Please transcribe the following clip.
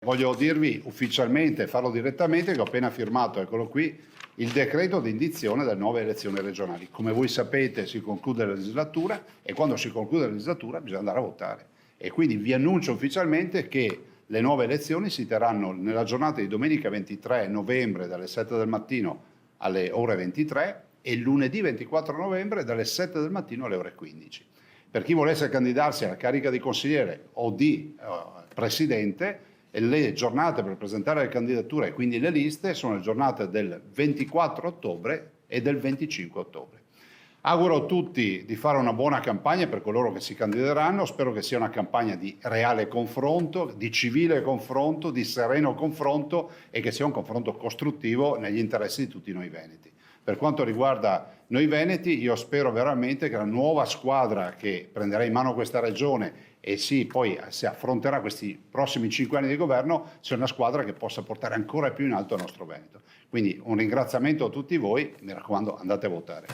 Voglio dirvi ufficialmente, farlo direttamente, che ho appena firmato, eccolo qui, il decreto di indizione delle nuove elezioni regionali. Come voi sapete si conclude la legislatura e quando si conclude la legislatura bisogna andare a votare. E quindi vi annuncio ufficialmente che le nuove elezioni si terranno nella giornata di domenica 23 novembre dalle 7 del mattino alle ore 23 e lunedì 24 novembre dalle 7 del mattino alle ore 15. Per chi volesse candidarsi alla carica di consigliere o di presidente, le giornate per presentare le candidature e quindi le liste sono le giornate del 24 ottobre e del 25 ottobre. Auguro a tutti di fare una buona campagna per coloro che si candideranno, spero che sia una campagna di reale confronto, di civile confronto, di sereno confronto e che sia un confronto costruttivo negli interessi di tutti noi veneti. Per quanto riguarda noi veneti, io spero veramente che la nuova squadra che prenderà in mano questa regione e poi si affronterà questi prossimi 5 anni di governo sia una squadra che possa portare ancora più in alto il nostro Veneto. Quindi un ringraziamento a tutti voi, mi raccomando andate a votare.